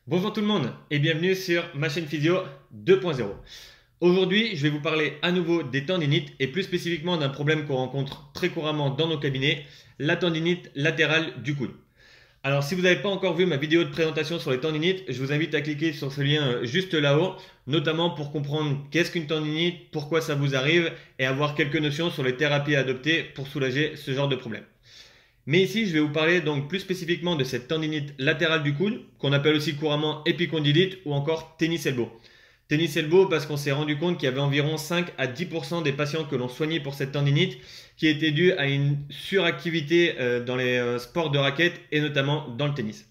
Bonjour tout le monde et bienvenue sur ma chaîne Physio 2.0. Aujourd'hui, je vais vous parler à nouveau des tendinites et plus spécifiquement d'un problème qu'on rencontre très couramment dans nos cabinets, la tendinite latérale du coude. Alors si vous n'avez pas encore vu ma vidéo de présentation sur les tendinites, je vous invite à cliquer sur ce lien juste là-haut, notamment pour comprendre qu'est-ce qu'une tendinite, pourquoi ça vous arrive et avoir quelques notions sur les thérapies à adopter pour soulager ce genre de problème. Mais ici, je vais vous parler donc plus spécifiquement de cette tendinite latérale du coude, qu'on appelle aussi couramment épicondylite ou encore tennis elbow. Tennis elbow parce qu'on s'est rendu compte qu'il y avait environ 5 à 10% des patients que l'on soignait pour cette tendinite qui était due à une suractivité dans les sports de raquettes et notamment dans le tennis.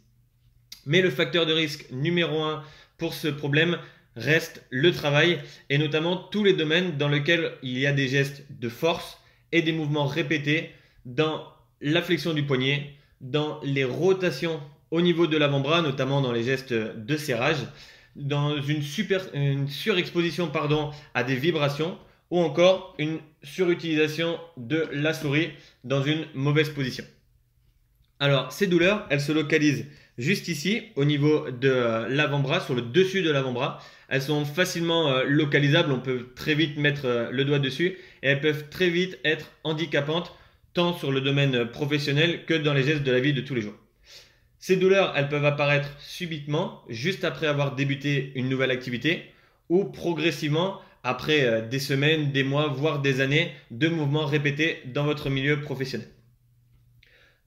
Mais le facteur de risque numéro 1 pour ce problème reste le travail et notamment tous les domaines dans lesquels il y a des gestes de force et des mouvements répétés dans la flexion du poignet, dans les rotations au niveau de l'avant-bras, notamment dans les gestes de serrage, dans une surexposition à des vibrations ou encore une surutilisation de la souris dans une mauvaise position. Alors, ces douleurs, elles se localisent juste ici, au niveau de l'avant-bras, sur le dessus de l'avant-bras. Elles sont facilement localisables, on peut très vite mettre le doigt dessus et elles peuvent très vite être handicapantes tant sur le domaine professionnel que dans les gestes de la vie de tous les jours. Ces douleurs, elles peuvent apparaître subitement, juste après avoir débuté une nouvelle activité, ou progressivement après des semaines, des mois, voire des années de mouvements répétés dans votre milieu professionnel.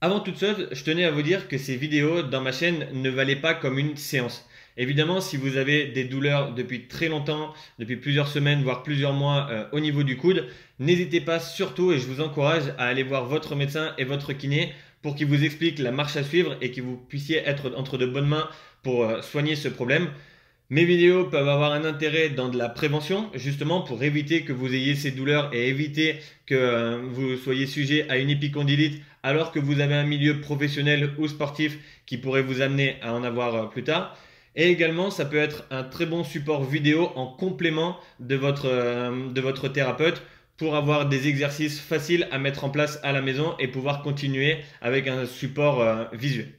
Avant toute chose, je tenais à vous dire que ces vidéos dans ma chaîne ne valaient pas comme une séance. Évidemment, si vous avez des douleurs depuis très longtemps, depuis plusieurs semaines, voire plusieurs mois au niveau du coude, n'hésitez pas surtout et je vous encourage à aller voir votre médecin et votre kiné pour qu'il vous explique la marche à suivre et que vous puissiez être entre de bonnes mains pour soigner ce problème. Mes vidéos peuvent avoir un intérêt dans de la prévention, justement pour éviter que vous ayez ces douleurs et éviter que vous soyez sujet à une épicondylite alors que vous avez un milieu professionnel ou sportif qui pourrait vous amener à en avoir plus tard. Et également, ça peut être un très bon support vidéo en complément de votre thérapeute pour avoir des exercices faciles à mettre en place à la maison et pouvoir continuer avec un support visuel.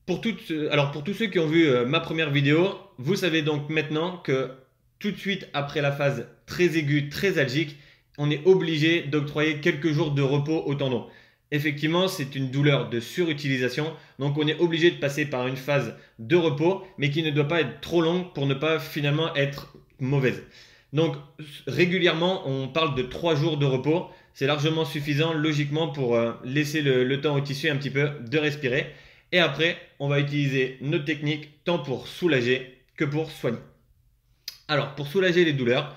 Pour tous ceux qui ont vu ma première vidéo, vous savez donc maintenant que tout de suite après la phase très aiguë, très algique, on est obligé d'octroyer quelques jours de repos au tendon. Effectivement, c'est une douleur de surutilisation, donc on est obligé de passer par une phase de repos, mais qui ne doit pas être trop longue pour ne pas finalement être mauvaise. Donc régulièrement, on parle de 3 jours de repos. C'est largement suffisant logiquement pour laisser le temps au tissu un petit peu de respirer. Et après, on va utiliser nos techniques tant pour soulager que pour soigner. Alors, pour soulager les douleurs,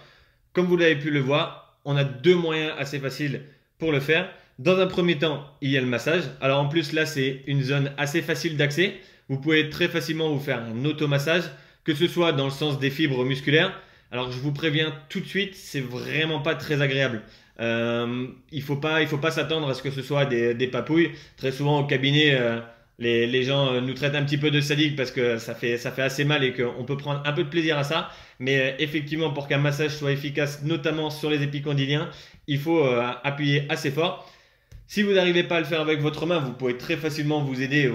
comme vous l'avez pu le voir, on a 2 moyens assez faciles pour le faire. Dans un premier temps, il y a le massage. Alors en plus, là, c'est une zone assez facile d'accès. Vous pouvez très facilement vous faire un automassage, que ce soit dans le sens des fibres musculaires. Alors je vous préviens tout de suite, c'est vraiment pas très agréable. Il faut pas s'attendre à ce que ce soit des papouilles. Très souvent au cabinet, les gens nous traitent un petit peu de sadiques parce que ça fait assez mal et qu'on peut prendre un peu de plaisir à ça. Mais effectivement, pour qu'un massage soit efficace, notamment sur les épicondyliens, il faut appuyer assez fort. Si vous n'arrivez pas à le faire avec votre main, vous pouvez très facilement vous aider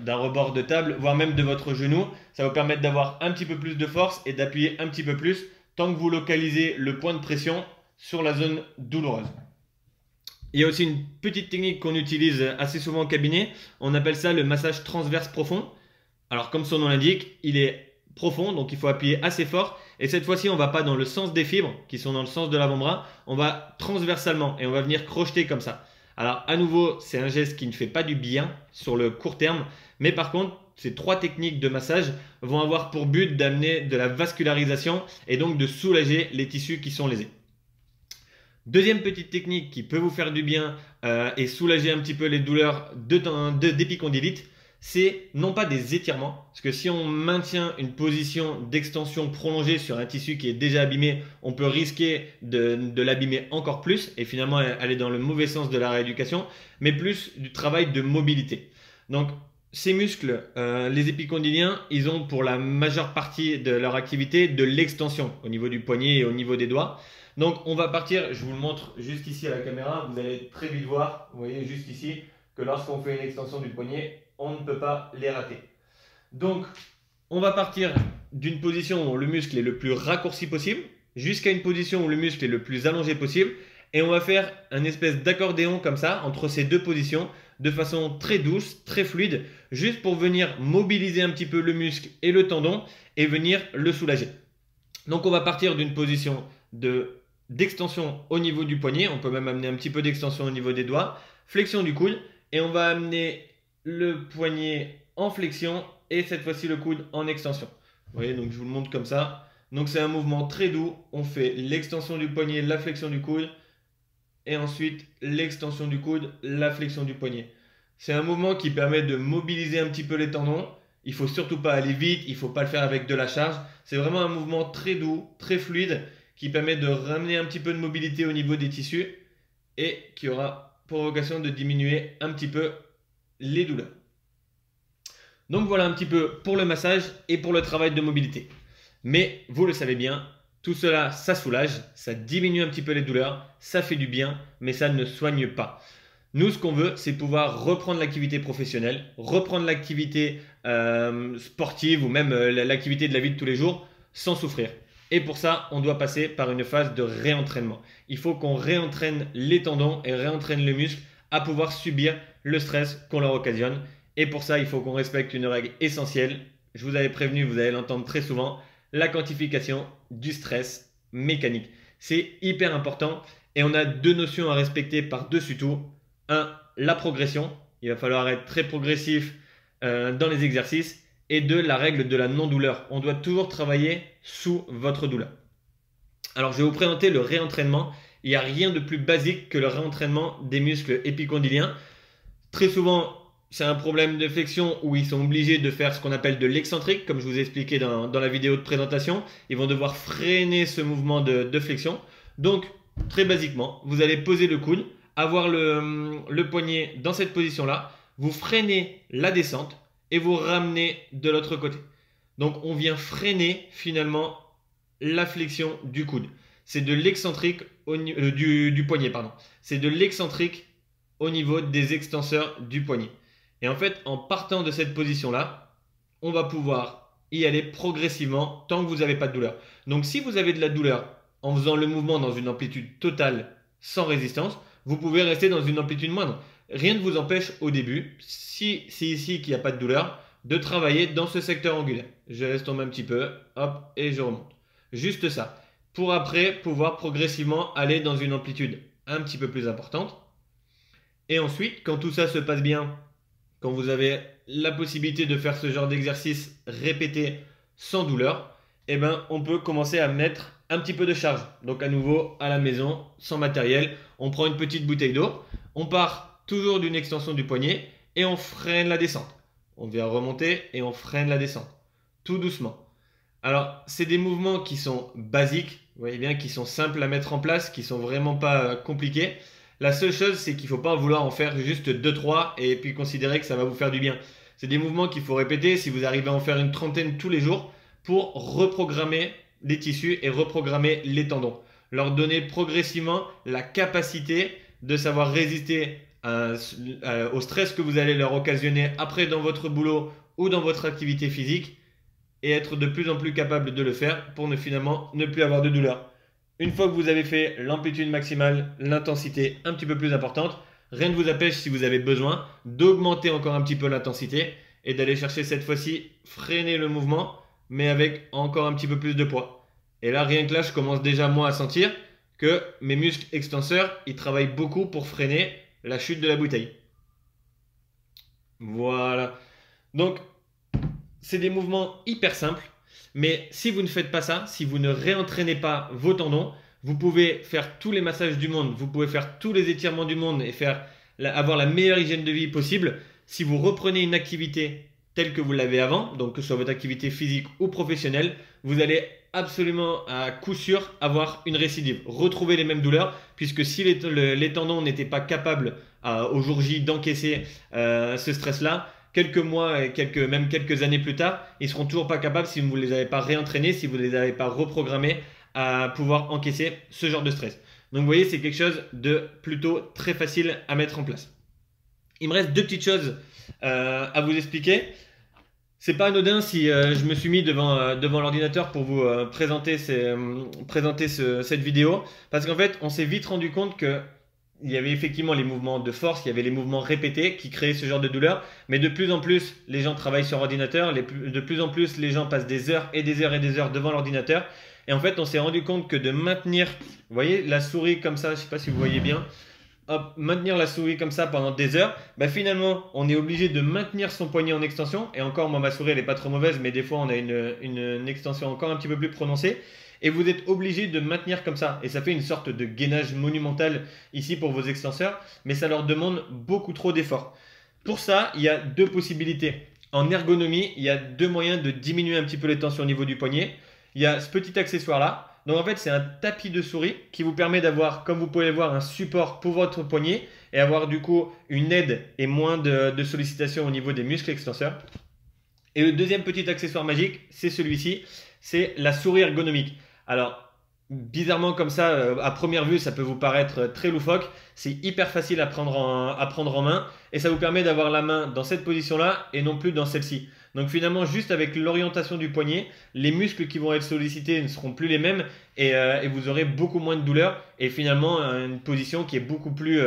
d'un rebord de table, voire même de votre genou. Ça va vous permettre d'avoir un petit peu plus de force et d'appuyer un petit peu plus tant que vous localisez le point de pression sur la zone douloureuse. Il y a aussi une petite technique qu'on utilise assez souvent au cabinet. On appelle ça le massage transverse profond. Alors comme son nom l'indique, il est profond, donc il faut appuyer assez fort. Et cette fois-ci, on ne va pas dans le sens des fibres qui sont dans le sens de l'avant-bras. On va transversalement et on va venir crocheter comme ça. Alors à nouveau, c'est un geste qui ne fait pas du bien sur le court terme. Mais par contre, ces 3 techniques de massage vont avoir pour but d'amener de la vascularisation et donc de soulager les tissus qui sont lésés. Deuxième petite technique qui peut vous faire du bien et soulager un petit peu les douleurs d'épicondylite, c'est non pas des étirements, parce que si on maintient une position d'extension prolongée sur un tissu qui est déjà abîmé, on peut risquer de l'abîmer encore plus et finalement aller dans le mauvais sens de la rééducation, mais plus du travail de mobilité. Donc ces muscles, les épicondyliens, ils ont pour la majeure partie de leur activité de l'extension au niveau du poignet et au niveau des doigts. Donc on va partir, je vous le montre juste ici à la caméra, vous allez très vite voir, vous voyez juste ici, que lorsqu'on fait une extension du poignet, on ne peut pas les rater. Donc, on va partir d'une position où le muscle est le plus raccourci possible jusqu'à une position où le muscle est le plus allongé possible. Et on va faire un espèce d'accordéon comme ça entre ces deux positions de façon très douce, très fluide, juste pour venir mobiliser un petit peu le muscle et le tendon et venir le soulager. Donc on va partir d'une position d'extension au niveau du poignet, on peut même amener un petit peu d'extension au niveau des doigts, flexion du coude et on va amener le poignet en flexion et cette fois-ci le coude en extension. Vous voyez, donc je vous le montre comme ça. Donc c'est un mouvement très doux, on fait l'extension du poignet, la flexion du coude et ensuite l'extension du coude, la flexion du poignet. C'est un mouvement qui permet de mobiliser un petit peu les tendons. Il ne faut surtout pas aller vite, il ne faut pas le faire avec de la charge. C'est vraiment un mouvement très doux, très fluide, qui permet de ramener un petit peu de mobilité au niveau des tissus et qui aura pour vocation de diminuer un petit peu les douleurs. Donc voilà un petit peu pour le massage et pour le travail de mobilité. Mais vous le savez bien, tout cela, ça soulage, ça diminue un petit peu les douleurs, ça fait du bien, mais ça ne soigne pas. Nous, ce qu'on veut, c'est pouvoir reprendre l'activité professionnelle, reprendre l'activité sportive ou même l'activité de la vie de tous les jours sans souffrir. Et pour ça, on doit passer par une phase de réentraînement. Il faut qu'on réentraîne les tendons et réentraîne le muscle à pouvoir subir le stress qu'on leur occasionne. Et pour ça, il faut qu'on respecte une règle essentielle. Je vous avais prévenu, vous allez l'entendre très souvent, la quantification du stress mécanique. C'est hyper important et on a deux notions à respecter par-dessus tout. 1. La progression. Il va falloir être très progressif dans les exercices. Et 2. La règle de la non-douleur. On doit toujours travailler sous votre douleur. Alors, je vais vous présenter le réentraînement. Il n'y a rien de plus basique que le réentraînement des muscles épicondyliens. Très souvent, c'est un problème de flexion où ils sont obligés de faire ce qu'on appelle de l'excentrique, comme je vous ai expliqué dans la vidéo de présentation. Ils vont devoir freiner ce mouvement de flexion. Donc, très basiquement, vous allez poser le coude, avoir le poignet dans cette position-là, vous freinez la descente et vous ramenez de l'autre côté. Donc, on vient freiner finalement la flexion du coude. C'est de l'excentrique du poignet, pardon. C'est de l'excentrique au niveau des extenseurs du poignet. Et en fait, en partant de cette position-là, on va pouvoir y aller progressivement tant que vous n'avez pas de douleur. Donc, si vous avez de la douleur en faisant le mouvement dans une amplitude totale sans résistance, vous pouvez rester dans une amplitude moindre. Rien ne vous empêche au début, si c'est ici qu'il n'y a pas de douleur, de travailler dans ce secteur angulaire. Je laisse tomber un petit peu, hop, et je remonte. Juste ça. Pour après pouvoir progressivement aller dans une amplitude un petit peu plus importante. Et ensuite, quand tout ça se passe bien, quand vous avez la possibilité de faire ce genre d'exercice répété sans douleur, eh ben, on peut commencer à mettre un petit peu de charge. Donc à nouveau, à la maison, sans matériel, on prend une petite bouteille d'eau, on part toujours d'une extension du poignet et on freine la descente. On vient remonter et on freine la descente, tout doucement. Alors, c'est des mouvements qui sont basiques, vous voyez bien, qui sont simples à mettre en place, qui sont vraiment pas compliqués. La seule chose, c'est qu'il ne faut pas vouloir en faire juste 2-3 et puis considérer que ça va vous faire du bien. C'est des mouvements qu'il faut répéter si vous arrivez à en faire une trentaine tous les jours pour reprogrammer les tissus et reprogrammer les tendons. Leur donner progressivement la capacité de savoir résister au stress que vous allez leur occasionner après dans votre boulot ou dans votre activité physique et être de plus en plus capable de le faire pour finalement ne plus avoir de douleur. Une fois que vous avez fait l'amplitude maximale, l'intensité un petit peu plus importante, rien ne vous empêche, si vous avez besoin, d'augmenter encore un petit peu l'intensité et d'aller chercher cette fois-ci freiner le mouvement, mais avec encore un petit peu plus de poids. Et là, rien que là, je commence déjà moi à sentir que mes muscles extenseurs, ils travaillent beaucoup pour freiner la chute de la bouteille. Voilà. Donc, c'est des mouvements hyper simples. Mais si vous ne faites pas ça, si vous ne réentraînez pas vos tendons, vous pouvez faire tous les massages du monde, vous pouvez faire tous les étirements du monde et avoir la meilleure hygiène de vie possible. Si vous reprenez une activité telle que vous l'avez avant, donc que ce soit votre activité physique ou professionnelle, vous allez absolument à coup sûr avoir une récidive, retrouver les mêmes douleurs, puisque si les tendons n'étaient pas capables au jour J d'encaisser ce stress-là, quelques mois et même quelques années plus tard, ils ne seront toujours pas capables, si vous ne les avez pas réentraînés, si vous ne les avez pas reprogrammés, à pouvoir encaisser ce genre de stress. Donc vous voyez, c'est quelque chose de plutôt très facile à mettre en place. Il me reste deux petites choses à vous expliquer. C'est pas anodin si je me suis mis devant l'ordinateur pour vous présenter cette vidéo, parce qu'en fait, on s'est vite rendu compte que il y avait effectivement les mouvements de force, il y avait les mouvements répétés qui créaient ce genre de douleur, mais de plus en plus, les gens travaillent sur ordinateur, de plus en plus, les gens passent des heures et des heures et des heures devant l'ordinateur, et en fait, on s'est rendu compte que de maintenir, vous voyez, la souris comme ça, je sais pas si vous voyez bien, hop, maintenir la souris comme ça pendant des heures, bah finalement, on est obligé de maintenir son poignet en extension. Et encore, moi, ma souris, elle n'est pas trop mauvaise, mais des fois, on a une extension encore un petit peu plus prononcée. Et vous êtes obligé de maintenir comme ça. Et ça fait une sorte de gainage monumental ici pour vos extenseurs, mais ça leur demande beaucoup trop d'efforts. Pour ça, il y a deux possibilités. En ergonomie, il y a deux moyens de diminuer un petit peu les tensions au niveau du poignet. Il y a ce petit accessoire-là. Donc en fait, c'est un tapis de souris qui vous permet d'avoir, comme vous pouvez le voir, un support pour votre poignet et avoir du coup une aide et moins de sollicitation au niveau des muscles extenseurs. Et le deuxième petit accessoire magique, c'est celui-ci, c'est la souris ergonomique. Alors, bizarrement comme ça, à première vue, ça peut vous paraître très loufoque. C'est hyper facile à prendre en main et ça vous permet d'avoir la main dans cette position-là et non plus dans celle-ci. Donc finalement, juste avec l'orientation du poignet, les muscles qui vont être sollicités ne seront plus les mêmes et vous aurez beaucoup moins de douleur et finalement une position qui est beaucoup plus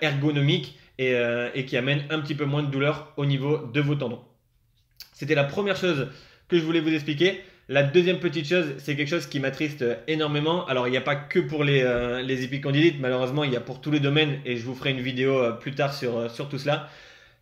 ergonomique et qui amène un petit peu moins de douleur au niveau de vos tendons. C'était la première chose que je voulais vous expliquer. La deuxième petite chose, c'est quelque chose qui m'attriste énormément. Alors, il n'y a pas que pour les épicondylites, malheureusement, il y a pour tous les domaines et je vous ferai une vidéo plus tard sur tout cela.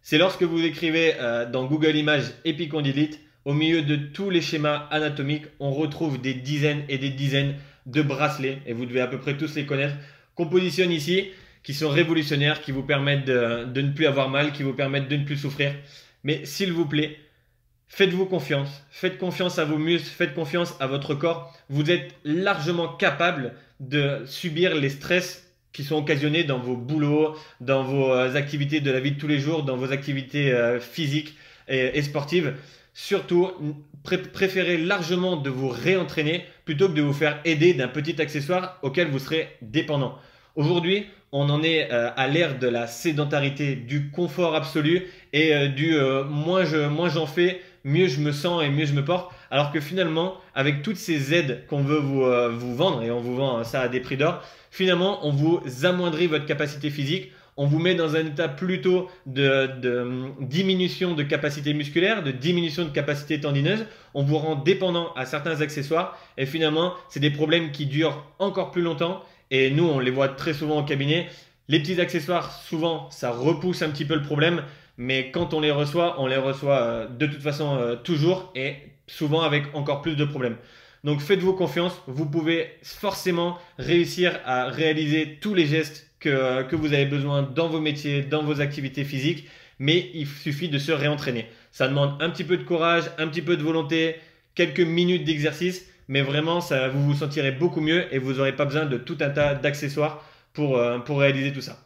C'est lorsque vous écrivez dans Google Images épicondylite, au milieu de tous les schémas anatomiques, on retrouve des dizaines et des dizaines de bracelets, et vous devez à peu près tous les connaître, qu'on positionne ici, qui sont révolutionnaires, qui vous permettent de ne plus avoir mal, qui vous permettent de ne plus souffrir. Mais s'il vous plaît, faites-vous confiance, faites confiance à vos muscles, faites confiance à votre corps. Vous êtes largement capable de subir les stress qui sont occasionnés dans vos boulots, dans vos activités de la vie de tous les jours, dans vos activités physiques et sportives. Surtout, préférez largement de vous réentraîner plutôt que de vous faire aider d'un petit accessoire auquel vous serez dépendant. Aujourd'hui, on en est à l'ère de la sédentarité, du confort absolu et moins j'en fais, mieux je me sens et mieux je me porte. Alors que finalement, avec toutes ces aides qu'on veut vous vendre, et on vous vend ça à des prix d'or, finalement, on vous amoindrit votre capacité physique, on vous met dans un état plutôt de diminution de capacité musculaire, de diminution de capacité tendineuse, on vous rend dépendant à certains accessoires et finalement, c'est des problèmes qui durent encore plus longtemps et nous, on les voit très souvent au cabinet. Les petits accessoires, souvent, ça repousse un petit peu le problème, mais quand on les reçoit de toute façon toujours et souvent avec encore plus de problèmes. Donc faites-vous confiance, vous pouvez forcément réussir à réaliser tous les gestes que vous avez besoin dans vos métiers, dans vos activités physiques, mais il suffit de se réentraîner. Ça demande un petit peu de courage, un petit peu de volonté, quelques minutes d'exercice, mais vraiment vous vous sentirez beaucoup mieux et vous n'aurez pas besoin de tout un tas d'accessoires pour réaliser tout ça.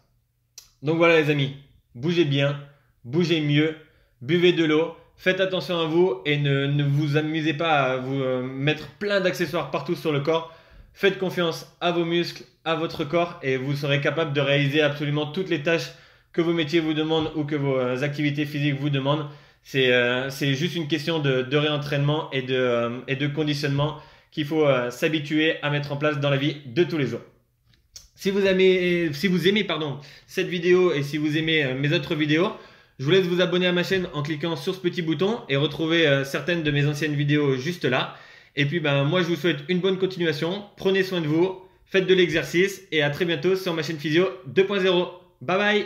Donc voilà les amis, bougez bien, bougez mieux, buvez de l'eau, faites attention à vous et ne vous amusez pas à vous mettre plein d'accessoires partout sur le corps. Faites confiance à vos muscles, à votre corps et vous serez capable de réaliser absolument toutes les tâches que vos métiers vous demandent ou que vos activités physiques vous demandent. C'est juste une question de réentraînement et de conditionnement qu'il faut s'habituer à mettre en place dans la vie de tous les jours. Si vous aimez cette vidéo et si vous aimez mes autres vidéos, je vous laisse vous abonner à ma chaîne en cliquant sur ce petit bouton et retrouver certaines de mes anciennes vidéos juste là. Et puis moi je vous souhaite une bonne continuation, prenez soin de vous, faites de l'exercice et à très bientôt sur ma chaîne Physio 2.0. Bye bye.